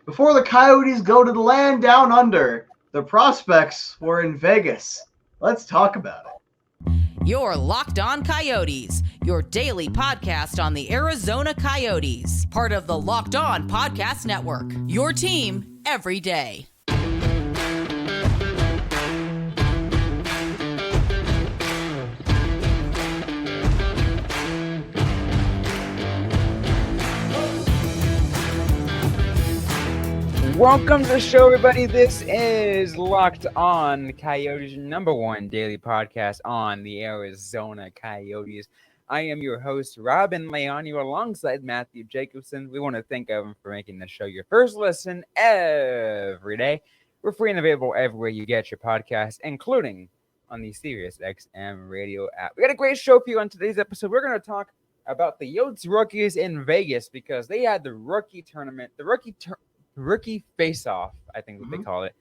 Before the Coyotes go to the land down under, the prospects were in Vegas. Let's talk about it. You're Locked On Coyotes, your daily podcast on the Arizona Coyotes, part of the Locked On Podcast Network, your team every day. Welcome to the show, everybody. This is Locked On Coyotes, number one daily podcast on the Arizona Coyotes. I am your host, Robyn Leon, alongside Matthew Jacobson. We want to thank everyone for making the show your first listen every day. We're free and available everywhere you get your podcast, including on the SiriusXM radio app. We got a great show for you on today's episode. We're going to talk about the Yotes rookies in Vegas because they had the rookie tournament, rookie face-off, I think they call it.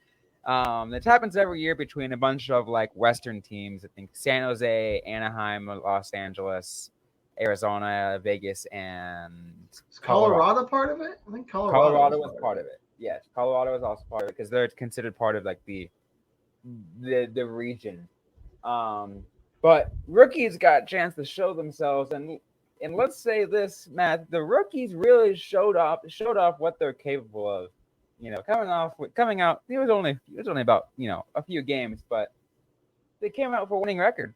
That happens every year between a bunch of like Western teams. I think San Jose, Anaheim, Los Angeles, Arizona, Vegas, and Is Colorado part of it? I think Colorado was part of it. Yes, Colorado was also part of it because they're considered part of like the region. But rookies got a chance to show themselves, and let's say this, Matt, the rookies really showed off what they're capable of. You know, coming out, it was only about, a few games, but they came out with a winning record.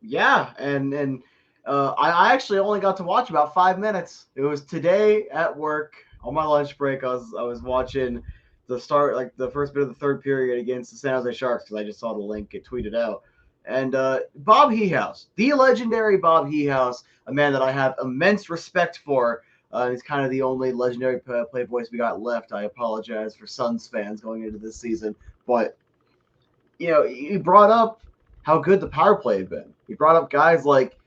Yeah, and I actually only got to watch about 5 minutes. It was today at work on my lunch break. I was watching the start, like the first bit of the third period against the San Jose Sharks because I just saw the link get tweeted out. And Bob Hehouse, the legendary Bob Hehouse, a man that I have immense respect for. He's kind of the only legendary play voice we got left. I apologize for Suns fans going into this season. But, he brought up how good the power play had been. He brought up guys like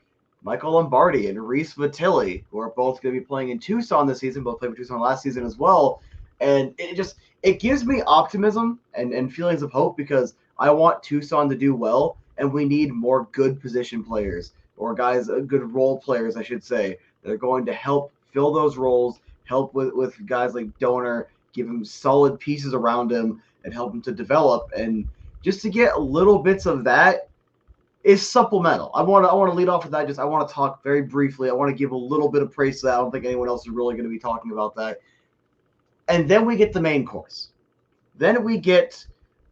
Michael Lombardi and Reese Vitili, who are both going to be playing in Tucson this season, both played for Tucson last season as well. And it gives me optimism and feelings of hope because I want Tucson to do well. And we need more good position players or guys, good role players, I should say, that are going to help fill those roles, help with guys like Donor, give him solid pieces around him and help him to develop. And just to get little bits of that is supplemental. I want to lead off with that. I want to talk very briefly. I want to give a little bit of praise to that. I don't think anyone else is really going to be talking about that. And then we get the main course. Then we get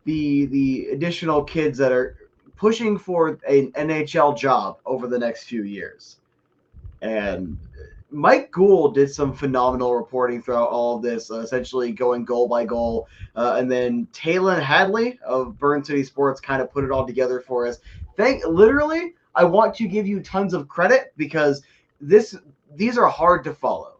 the additional kids that are pushing for an NHL job over the next few years. And Mike Gould did some phenomenal reporting throughout all of this, essentially going goal by goal. And then Talon Hadley of Burn City Sports kind of put it all together for us. Literally, I want to give you tons of credit because these are hard to follow.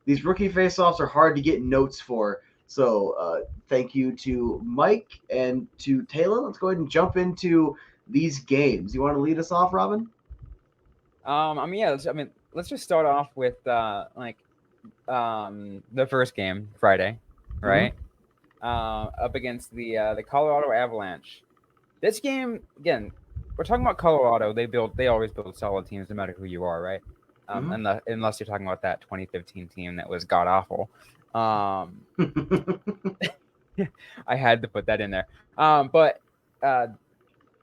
These rookie faceoffs are hard to get notes for. So thank you to Mike and to Talon. Let's go ahead and jump into these games. You want to lead us off, Robyn? Let's just start off with the first game Friday, right? Up against the Colorado Avalanche. This game, again, we're talking about Colorado. They always build solid teams no matter who you are, right? Unless you're talking about that 2015 team that was god awful. I had to put that in there. But the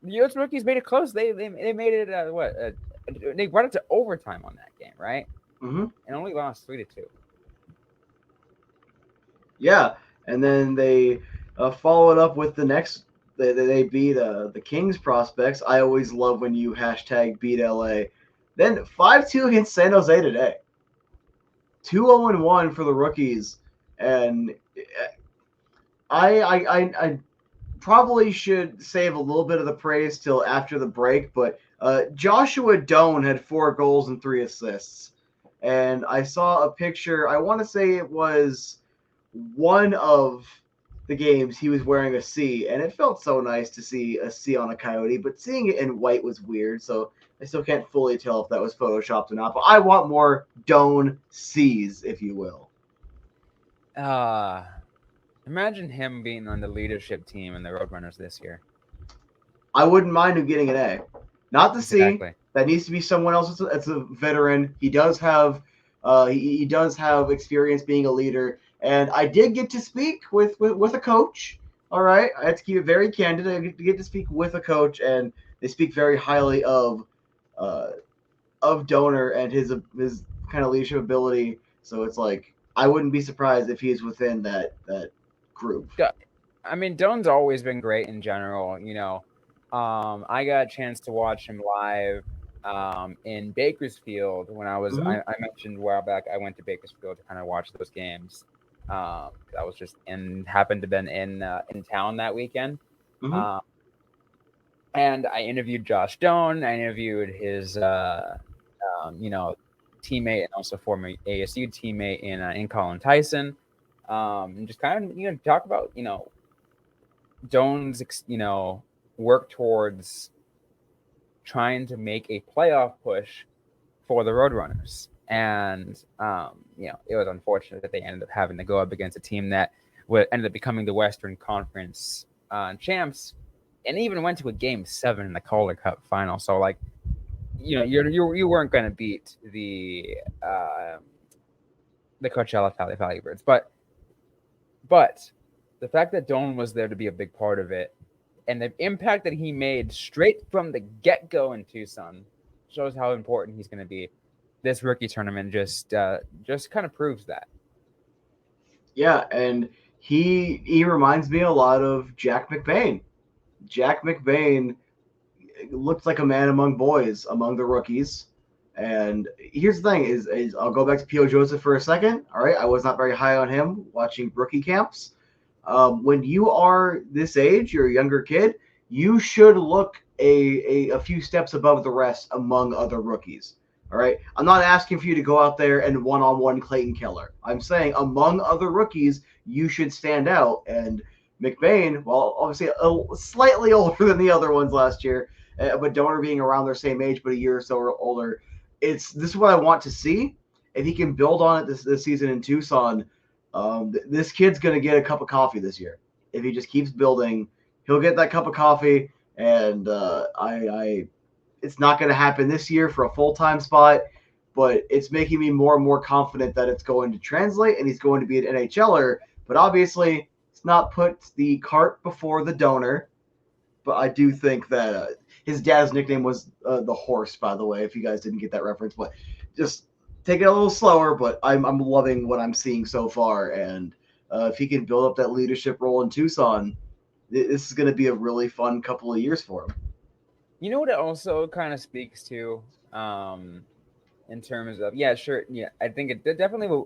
U.S. rookies made it close. They made it they brought it to overtime on that game, right? And only lost 3-2. Yeah, and then they followed up with the next. They beat the Kings prospects. I always love when you hashtag beat LA. Then 5-2 against San Jose today. 2-0-1 for the rookies, and I probably should save a little bit of the praise till after the break, but Joshua Doan had 4 goals and 3 assists. And I saw a picture, I want to say it was one of the games he was wearing a C, and it felt so nice to see a C on a Coyote, but seeing it in white was weird, so I still can't fully tell if that was photoshopped or not, but I want more Doan C's, if you will. Imagine him being on the leadership team in the Roadrunners this year. I wouldn't mind him getting an A. Not the exactly. C. That needs to be someone else that's a veteran. He does have He does have experience being a leader, and I did get to speak with a coach. All right, I had to keep it very candid. I get to speak with a coach, and they speak very highly of Donor and his kind of leadership ability. So it's like I wouldn't be surprised if he's within that group. Yeah. I mean, Doan's always been great in general. I got a chance to watch him live in Bakersfield when I was. I mentioned a while back I went to Bakersfield to kind of watch those games. I was just happened to been in town that weekend. And I interviewed Josh Doan. I interviewed his teammate and also former ASU teammate in Colin Tyson. And just kind of talk about Doan's work towards trying to make a playoff push for the Roadrunners. And it was unfortunate that they ended up having to go up against a team that ended up becoming the Western Conference champs, and even went to a Game 7 in the Calder Cup final. So you weren't going to beat the Coachella Valley Birds, but the fact that Doan was there to be a big part of it, and the impact that he made straight from the get-go in Tucson, shows how important he's going to be. This rookie tournament just kind of proves that. Yeah, and he reminds me a lot of Jack McBain. Jack McBain looks like a man among boys, among the rookies. And here's the thing: is I'll go back to P.O. Joseph for a second. All right, I was not very high on him watching rookie camps. When you are this age, you're a younger kid, you should look a few steps above the rest among other rookies. All right, I'm not asking for you to go out there and one-on-one Clayton Keller. I'm saying among other rookies, you should stand out. And McBain, well, obviously slightly older than the other ones last year, but Donor being around their same age, but a year or so older. This is what I want to see. If he can build on it this season in Tucson, this kid's going to get a cup of coffee this year. If he just keeps building, he'll get that cup of coffee, and it's not going to happen this year for a full-time spot, but it's making me more and more confident that it's going to translate and he's going to be an NHLer. But obviously, it's not put the cart before the donor. But I do think that his dad's nickname was the Horse, by the way, if you guys didn't get that reference. But just take it a little slower, but I'm loving what I'm seeing so far. And if he can build up that leadership role in Tucson, this is going to be a really fun couple of years for him. You know what it also kind of speaks to in terms of, I think it definitely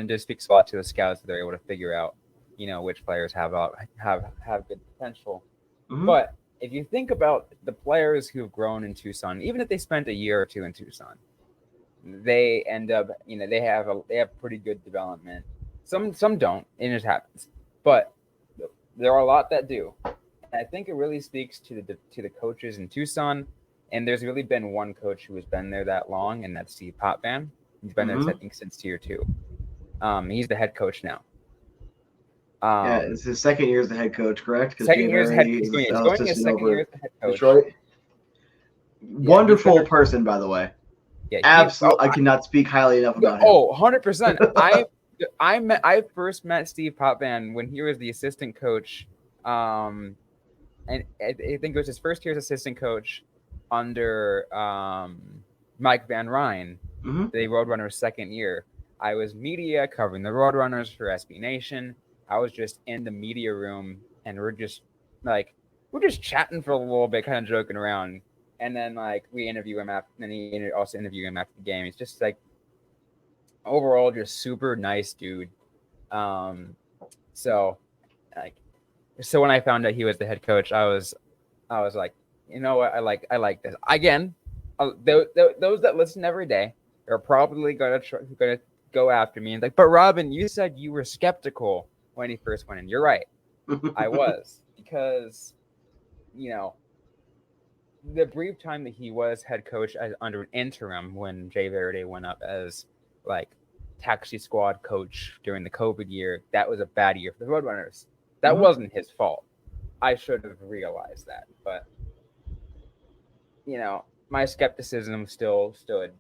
just speaks a lot to the scouts that they're able to figure out, which players have good potential. Mm-hmm. But if you think about the players who've grown in Tucson, even if they spent a year or two in Tucson, they end up, they have pretty good development. Some don't, and it just happens. But there are a lot that do. I think it really speaks to the coaches in Tucson, and there's really been one coach who has been there that long, and that's Steve Potvin. He's been there, I think, since tier 2. He's the head coach now. It's his second year as the head coach, correct? Second year as head coach. He's going his second year as the head coach. Detroit. Wonderful person, by the way. Yeah, absolutely. I cannot speak highly enough about him. Oh, 100%. I first met Steve Potvin when he was the assistant coach. And I think it was his first year as assistant coach under Mike Van Ryn, the Roadrunners' second year. I was media covering the Roadrunners for SB Nation. I was just in the media room, and we're just chatting for a little bit, kind of joking around. And then we interview him after, and he also interviewed him after the game. He's just overall just super nice dude. So when I found out he was the head coach, I was like, you know what, I like this. Again, those that listen every day are probably gonna go after me and but Robyn, you said you were skeptical when he first went in. You're right, I was, because the brief time that he was head coach under an interim when Jay Verde went up as taxi squad coach during the COVID year, that was a bad year for the Roadrunners. That wasn't his fault. I should have realized that. But, my skepticism still stood.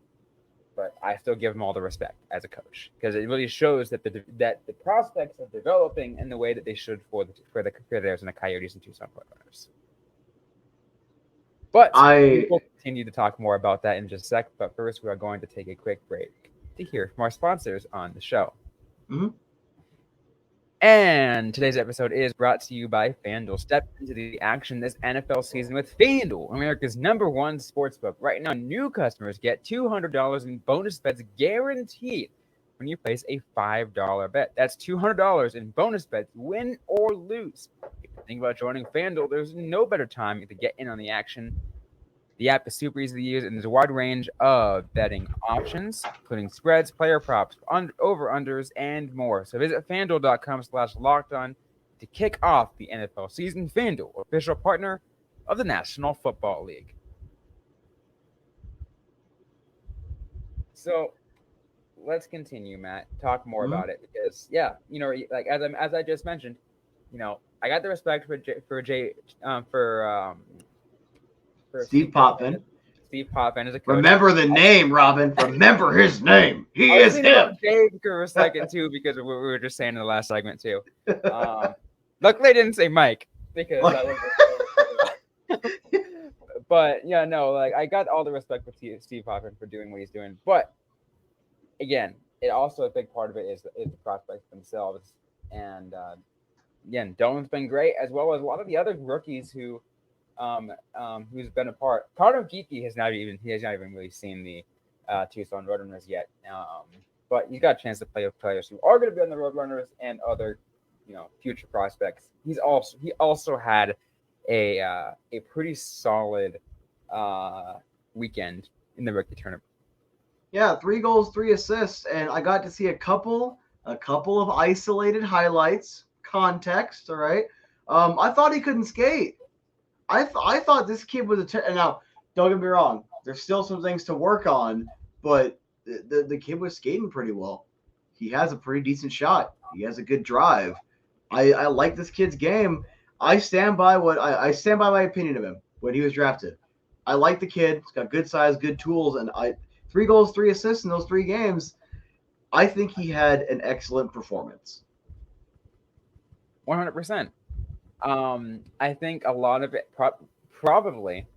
but I still give him all the respect as a coach because it really shows that the prospects are developing in the way that they should for the Arizona Coyotes and Tucson Roadrunners. But we will continue to talk more about that in just a sec. But first, we are going to take a quick break to hear from our sponsors on the show. Mm-hmm. And today's episode is brought to you by FanDuel. Step into the action this NFL season with FanDuel, America's #1 sportsbook. Right now, new customers get $200 in bonus bets guaranteed when you place a $5 bet. That's $200 in bonus bets, win or lose. If you think about joining FanDuel, there's no better time to get in on the action. The app is super easy to use, and there's a wide range of betting options, including spreads, player props, over-unders, and more. So visit FanDuel.com/lockedon to kick off the NFL season. FanDuel, official partner of the National Football League. So let's continue, Matt. Talk more about it because, yeah, like as I just mentioned, I got the respect for Steve Poppin. Steve Poppin is a coach. Remember the name, Robyn. Remember his name. He is him. Jake for a second too, because we were just saying in the last segment too. Luckily, I didn't say Mike because that was. But yeah, no, like I got all the respect for Steve Poppin for doing what he's doing. But again, it also a big part of it is the prospects themselves. And again, Doan's been great, as well as a lot of the other rookies who's been a part. Conor Geekie has not even really seen the Tucson Roadrunners yet. But he's got a chance to play with players who are going to be on the Roadrunners and other, future prospects. He also had a pretty solid weekend in the rookie tournament. Yeah, 3 goals, 3 assists, and I got to see a couple of isolated highlights. Context, all right. I thought he couldn't skate. I thought this kid was and now, don't get me wrong, there's still some things to work on, but the kid was skating pretty well. He has a pretty decent shot. He has a good drive. I like this kid's game. I stand by my opinion of him when he was drafted. I like the kid. He's got good size, good tools, and 3 goals, 3 assists in those 3 games. I think he had an excellent performance. 100%. I think a lot of it probably,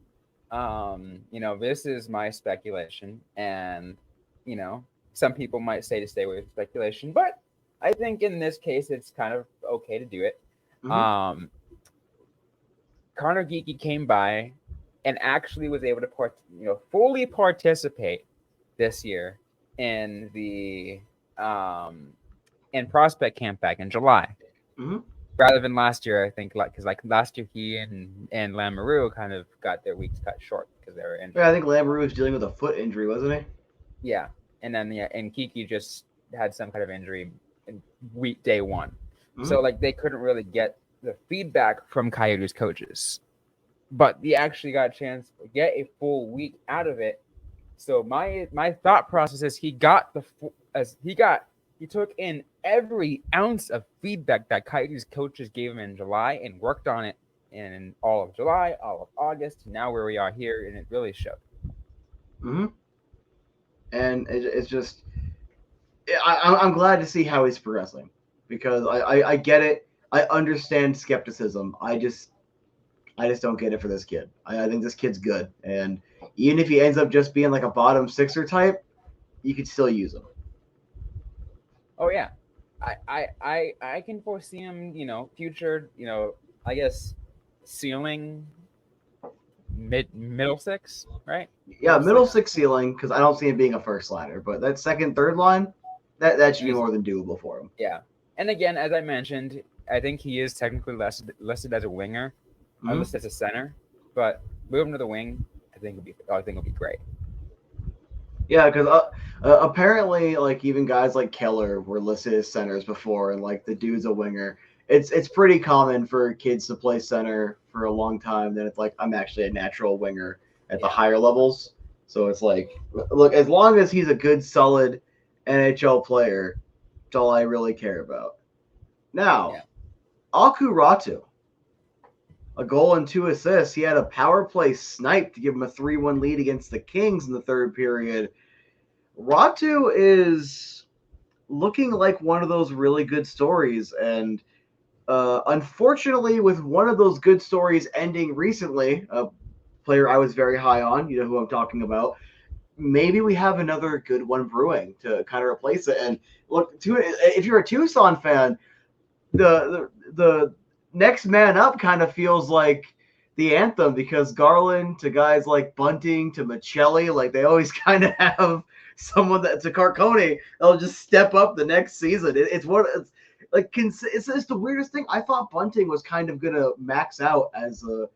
this is my speculation, and, some people might say to stay away with speculation, but I think in this case, it's kind of okay to do it. Mm-hmm. Conor Geekie came by and actually was able to fully participate this year in the in prospect camp back in July. Mm-hmm. Rather than last year, I think, because last year he and Lamoureux kind of got their weeks cut short because they were injured. Yeah, I think Lamoureux was dealing with a foot injury, wasn't he? Yeah, and then and Geekie just had some kind of injury in day 1, mm-hmm. So they couldn't really get the feedback from Coyotes coaches, but he actually got a chance to get a full week out of it. So my thought process is he took in every ounce of feedback that Coyotes coaches gave him in July and worked on it in all of July, all of August, now where we are here, and it really showed. Mm-hmm. And it's just, I'm glad to see how he's progressing because I get it. I understand skepticism. I just don't get it for this kid. I think this kid's good, and even if he ends up just being like a bottom 6er type, you could still use him. Oh yeah, I can foresee him, future, I guess ceiling middle 6, right? Yeah, middle 6 ceiling, because I don't see him being a first liner, but that second, third line, that should be more than doable for him. Yeah, and again, as I mentioned, I think he is technically listed as a winger, mm-hmm. Listed as a center, but move him to the wing, I think it'll be great. Yeah, because apparently, even guys like Keller were listed as centers before, and the dude's a winger. It's pretty common for kids to play center for a long time. Then it's I'm actually a natural winger at the higher levels. So it's look, as long as he's a good, solid NHL player, that's all I really care about. Now, Aku Ratu, a goal and 2 assists. He had a power play snipe to give him a 3-1 lead against the Kings in the third period. Ratu is looking like one of those really good stories, and unfortunately, with one of those good stories ending recently, a player I was very high on, you know who I'm talking about. Maybe we have another good one brewing to kind of replace it. And look, if you're a Tucson fan, the next man up kind of feels like the anthem because Garland to guys like Bunting to Michelli, like they always kind of have someone that to Carcone, they'll just step up the next season. It's what it's like. It's the weirdest thing. I thought Bunting was kind of gonna max out as a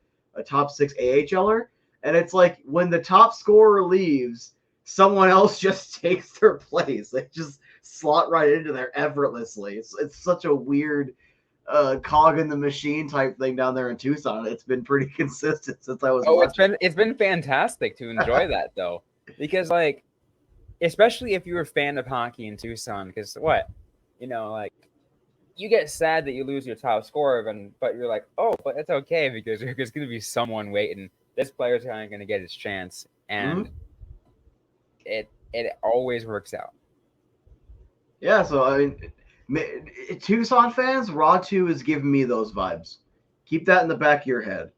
top six AHLer, and it's like when the top scorer leaves, someone else just takes their place. They just slot right into there effortlessly. It's such a weird cog in the machine type thing down there in Tucson. It's been pretty consistent since I was watching. It's been fantastic to enjoy that though, because like, especially if you're a fan of hockey in Tucson, because what, like, you get sad that you lose your top scorer, but you're like, oh, but it's okay because there's going to be someone waiting. This player's going to get his chance, and it always works out. Yeah, so I mean, Tucson fans, Ratu is giving me those vibes. Keep that in the back of your head.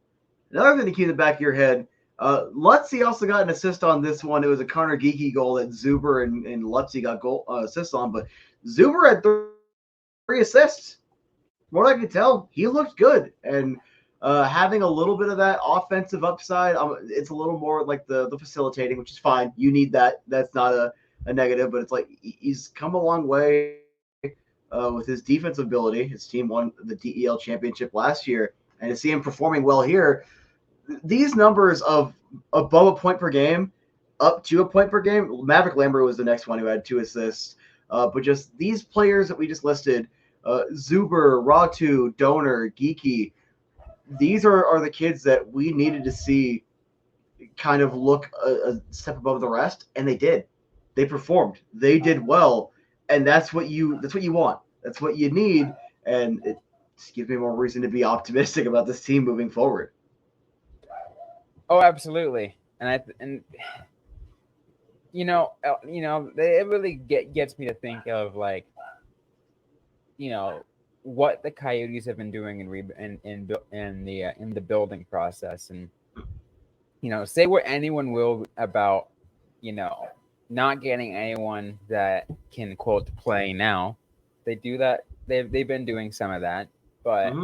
Another thing to keep in the back of your head, Lutzy also got an assist on this one. It was a Conor Geekie goal that Zuber and Lutzy got assists on, but Zuber had three assists. From what I could tell, he looked good. And having a little bit of that offensive upside, it's a little more like the facilitating, which is fine. You need that. That's not a negative, but it's like he's come a long way with his defensive ability. His team won the DEL championship last year, and to see him performing well here, these numbers of above a point per game, up to a point per game. Maverick Lambert was the next one who had 2 assists, but just these players that we just listed, Zuber, Ratu, Donor, Geekie, these are the kids that we needed to see kind of look a step above the rest, and they did. They performed. They did well, and that's what you want. That's what you need, and it just gives me more reason to be optimistic about this team moving forward. Oh, absolutely, and it really gets me to think of like, what the Coyotes have been doing in the building process, and say what anyone will about not getting anyone that can quote play now. They do that. They've been doing some of that, but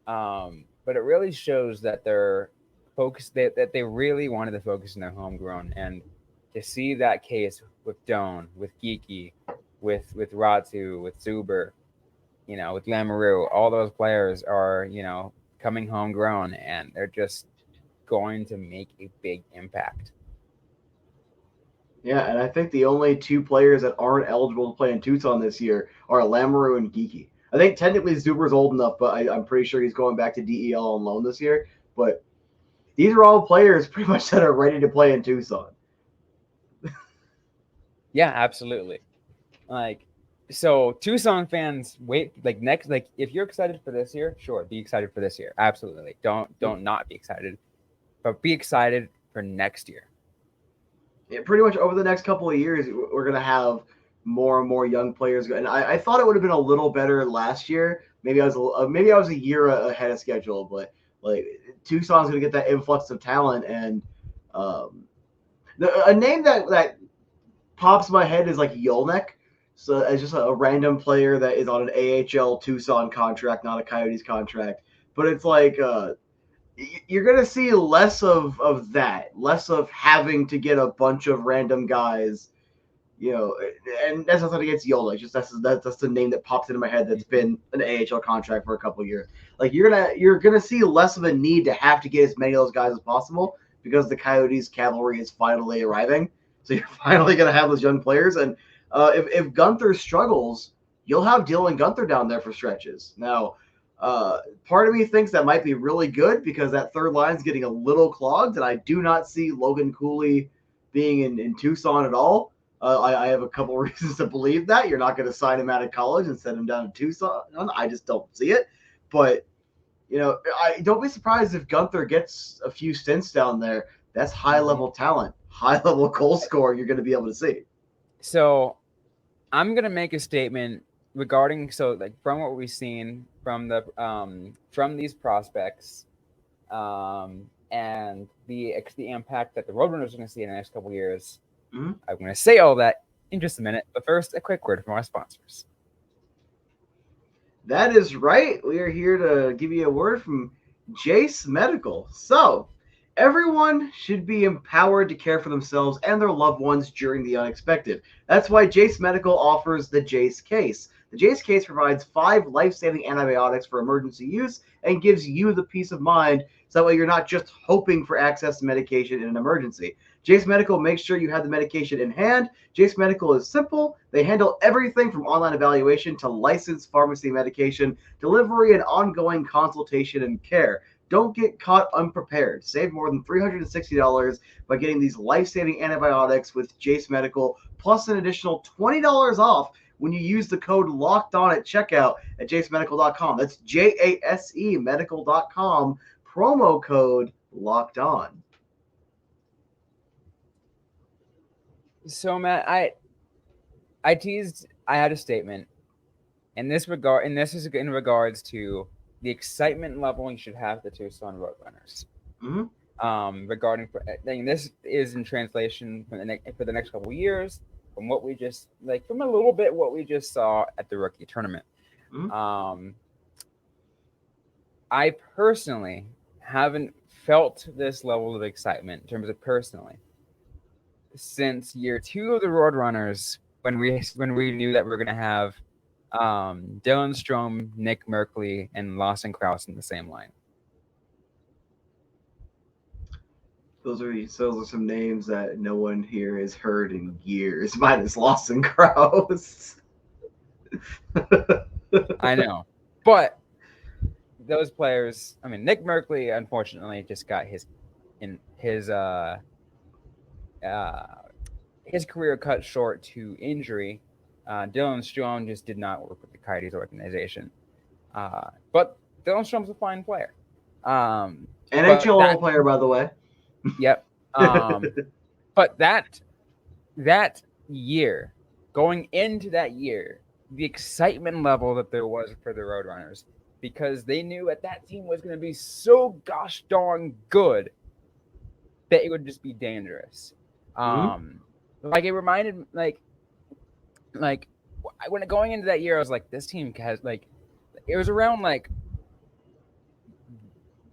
but it really shows that they're focused, that they really wanted to focus on their homegrown, and to see that case with Doan, with Geekie, with Ratu, with Zuber, with Lamoureux, all those players are coming homegrown, and they're just going to make a big impact. Yeah, and I think the only 2 players that aren't eligible to play in Tucson this year are Lamoureux and Geekie. I think technically Zuber's old enough, but I'm pretty sure he's going back to DEL on loan this year. But these are all players pretty much that are ready to play in Tucson. Yeah, absolutely. So Tucson fans, wait, if you're excited for this year, sure, be excited for this year. Absolutely. Don't not be excited, but be excited for next year. Yeah, pretty much over the next couple of years, we're going to have more and more young players. And I thought it would have been a little better last year. Maybe I was a year ahead of schedule, but like Tucson's going to get that influx of talent. And a name that pops in my head is like Yolnek. So it's just a random player that is on an AHL Tucson contract, not a Coyotes contract. But it's like you're going to see less of that, less of having to get a bunch of random guys, and that's nothing against Yola. Just that's the name that pops into my head that's been an AHL contract for a couple of years. Like you're gonna see less of a need to have to get as many of those guys as possible because the Coyotes cavalry is finally arriving. So you're finally gonna have those young players, and if Gunther struggles, you'll have Dylan Gunther down there for stretches. Now, part of me thinks that might be really good because that third line is getting a little clogged, and I do not see Logan Cooley being in Tucson at all. I have a couple reasons to believe that. You're not going to sign him out of college and send him down to Tucson. I just don't see it. But, I don't be surprised if Gunther gets a few stints down there. That's high-level talent, high-level goal scorer you're going to be able to see. So I'm gonna make a statement regarding from what we've seen from these prospects, and the impact that the Roadrunners are going to see in the next couple of years. Mm-hmm. I'm going to say all that in just a minute, but first, a quick word from our sponsors. That is right. We are here to give you a word from Jase Medical. So, everyone should be empowered to care for themselves and their loved ones during the unexpected. That's why Jase Medical offers the Jase Case. The Jase Case provides 5 life-saving antibiotics for emergency use and gives you the peace of mind so that way you're not just hoping for access to medication in an emergency. Jase Medical makes sure you have the medication in hand. Jase Medical is simple. They handle everything from online evaluation to licensed pharmacy medication, delivery, and ongoing consultation and care. Don't get caught unprepared. Save more than $360 by getting these life-saving antibiotics with Jase Medical, plus an additional $20 off when you use the code LOCKEDON at checkout at jasemedical.com. That's JASE medical.com, promo code LOCKEDON. So, Matt, I teased I had a statement in this regard, and this is in regards to the excitement level you should have the Tucson Roadrunners. Mm-hmm. Regarding, this is in translation for the next couple of years from what we just from a little bit what we just saw at the rookie tournament. Mm-hmm. I personally haven't felt this level of excitement in terms of personally since year 2 of the Roadrunners, when we knew that we were going to have Dylan Strom, Nick Merkley, and Lawson Krause in the same line. Those are some names that no one here has heard in years, minus Lawson Krause. I know, but those players. I mean, Nick Merkley unfortunately just got his career cut short to injury. Dylan Strom just did not work with the Coyotes organization. But Dylan Strom's a fine player. NHL player, by the way. Yep. But that year, going into that year, the excitement level that there was for the Roadrunners, because they knew that team was going to be so gosh darn good that it would just be dangerous. Like it reminded like when going into that year, I was like, this team has it was around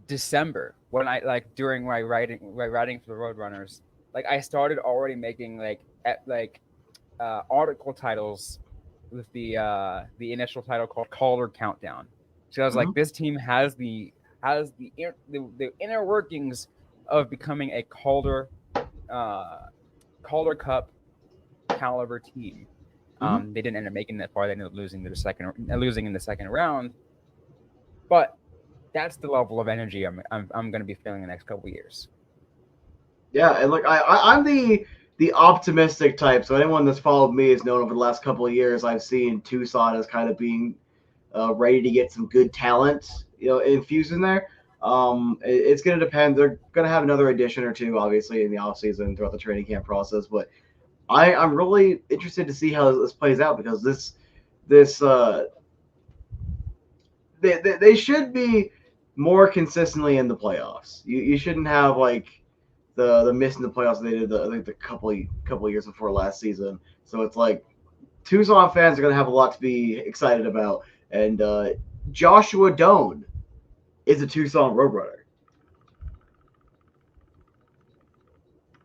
December when I during my writing for the Roadrunners, I started already making article titles with the initial title called Calder Countdown. So I was like, this team has the inner workings of becoming a Calder Cup caliber team. They didn't end up making that far. They ended up losing in the second round. But that's the level of energy I'm going to be feeling the next couple of years. Yeah, and I'm the optimistic type. So anyone that's followed me has known over the last couple of years, I've seen Tucson as kind of being ready to get some good talent, infused in there. It's going to depend. They're going to have another addition or two, obviously, in the offseason throughout the training camp process. But I'm really interested to see how this plays out, because they should be more consistently in the playoffs. You shouldn't have the miss in the playoffs they did the couple of years before last season. So it's Tucson fans are going to have a lot to be excited about. And Joshua Doan is a Tucson Roadrunner.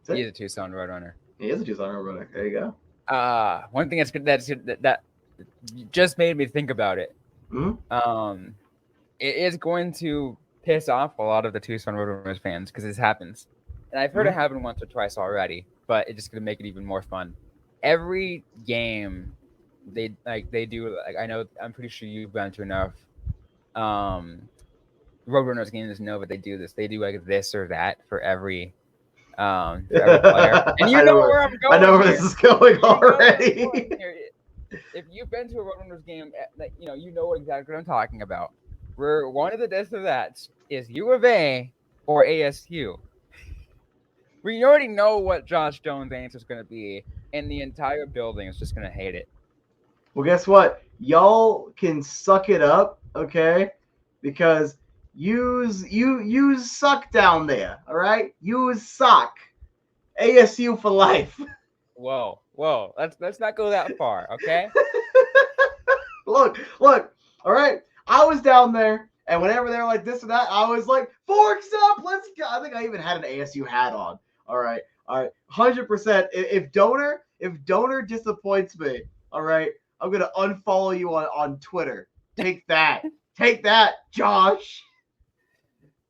He is a Tucson Roadrunner. He is a Tucson Roadrunner. There you go. One thing that just made me think about it. It is going to piss off a lot of the Tucson Roadrunners fans because this happens, and I've heard it happen once or twice already. But it's just going to make it even more fun. Every game, they do. I'm pretty sure you've been to enough Roadrunners games to know that they do this. They do this or that for every player. And you know where I'm going. I know where this is going already. If you've been to a Roadrunners game, you know exactly what I'm talking about. Where one of the this or that is U of A or ASU. We already know what Josh Doan's answer is going to be. and the entire building is just gonna hate it. Well, guess what? Y'all can suck it up, okay? Because you suck down there, all right? You suck. ASU for life. Whoa. Let's not go that far, okay? look, all right? I was down there, and whenever they were like this and that, I was like, forks up, let's go. I think I even had an ASU hat on. All right, 100%. If donor disappoints me, all right, I'm gonna unfollow you on Twitter. Take that, Josh.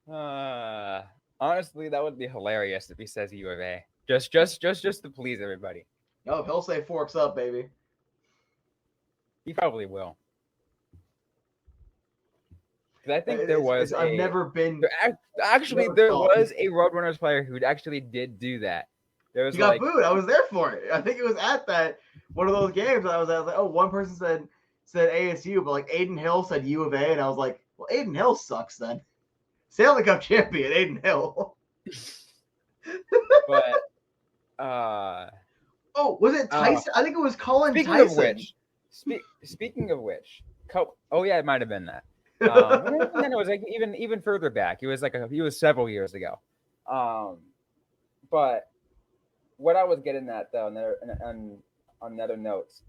Honestly, that would be hilarious if he says U of A. Just to please everybody. No, he'll say forks up, baby. He probably will. Because I think there was I've never been. There was a Roadrunners player who actually did do that. He got booed. I was there for it. I think it was at that one of those games. I was like, oh, one person said ASU, but like Aiden Hill said U of A, and I was like, well, Aiden Hill sucks then. Stanley Cup champion, Aiden Hill. But oh, was it Tyson? I think it was Colin Tyson. Speaking of which, oh yeah, it might have been that. And then it was like even further back. He was several years ago. But what I was getting at though, on other notes,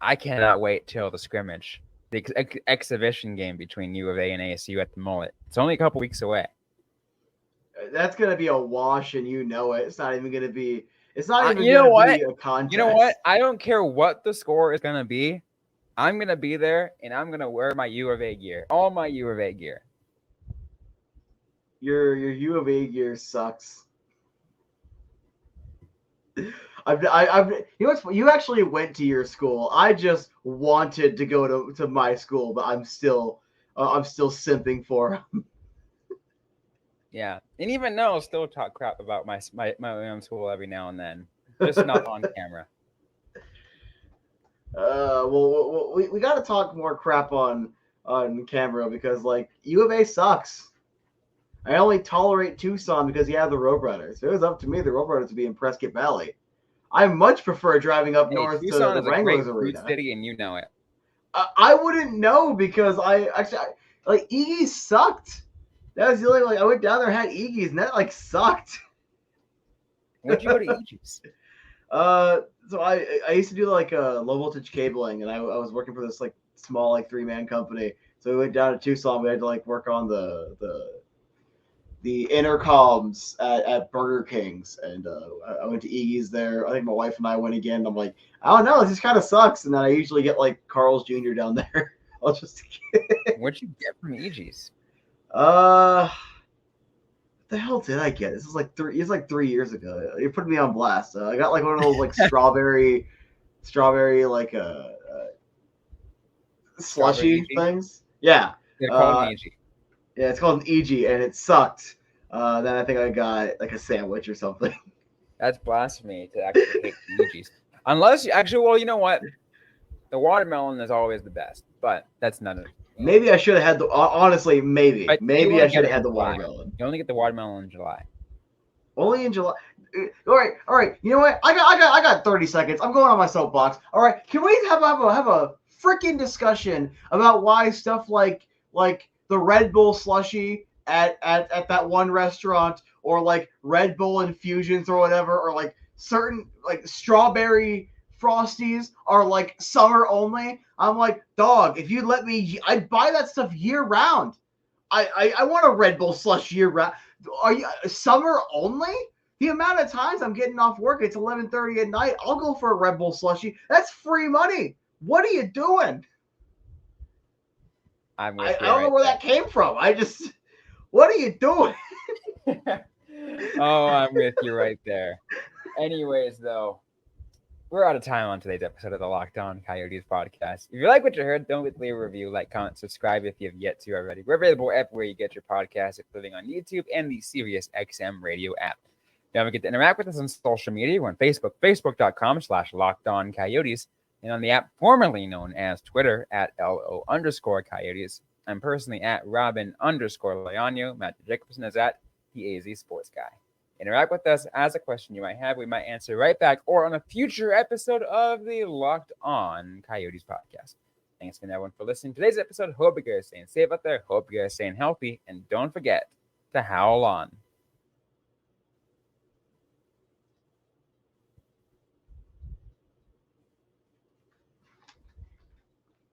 I cannot wait till the scrimmage, the exhibition game between U of A and ASU at the Mullet. It's only a couple weeks away. That's gonna be a wash, and you know it. It's not even gonna be. It's not even gonna be a contest. You know what? I don't care what the score is gonna be. I'm gonna be there, and I'm gonna wear my U of A gear, all my U of A gear. Your U of A gear sucks. You actually went to your school. I just wanted to go to my school, but I'm still simping for him. Yeah, and even though I'll still talk crap about my own school every now and then, just not on camera. Well, we got to talk more crap on camera because like U of A sucks. I only tolerate Tucson because you have the Roadrunners. If it was up to me, the Roadrunners would be in Prescott Valley. I much prefer driving up north Tucson to the Wranglers Arena. Arena. City, and you know it. I wouldn't know because I Iggy's sucked. That was the only I went down there, had Iggy's, and that sucked. Where'd you go to Iggy's? So I used to do low voltage cabling, and I was working for this small 3-man company. So we went down to Tucson. We had to work on the intercoms at Burger King's, and I went to Iggy's there. I think my wife and I went again. I'm like, I don't know, this just kind of sucks. And then I usually get Carl's Jr. down there. I'll just. What'd you get from Iggy's? What the hell did I get? This is it's 3 years ago. You're putting me on blast. I got one of those strawberry slushy things. Yeah. They're called an EG. Yeah, it's called an EG, and it sucked. Then I think I got a sandwich or something. That's blasphemy to actually hate EGs. Unless well, you know what? The watermelon is always the best, but that's not it. Maybe I should have had honestly, maybe I should have had the watermelon. You only get the watermelon in July. Only in July. All right. You know what? I got 30 seconds. I'm going on my soapbox. All right. Can we have a freaking discussion about why stuff like the Red Bull slushy at that one restaurant, or Red Bull infusions or whatever, or certain strawberry Frosties are summer only? I'm like, dog, if you let me, I'd buy that stuff year round. I want a Red Bull slush year round. Are you summer only? The amount of times I'm getting off work, it's 11:30 at night. I'll go for a Red Bull slushie. That's free money. What are you doing? I don't know where that came from. What are you doing? Oh, I'm with you right there. Anyways, though, we're out of time on today's episode of the Locked On Coyotes podcast. If you like what you heard, don't forget to leave a review, comment, subscribe if you have yet to already. We're available everywhere you get your podcasts, including on YouTube and the Sirius XM radio app. Don't forget to interact with us on social media. We're on Facebook, facebook.com/LockedOnCoyotes, and on the app formerly known as Twitter at @LO_Coyotes. I'm personally at Robyn_Leonio. Matt Jacobson is at the AZ Sports Guy. Interact with us, ask a question you might have. We might answer right back or on a future episode of the Locked On Coyotes podcast. Thanks again, everyone, for listening to today's episode. Hope you guys are staying safe out there. Hope you guys are staying healthy. And don't forget to howl on.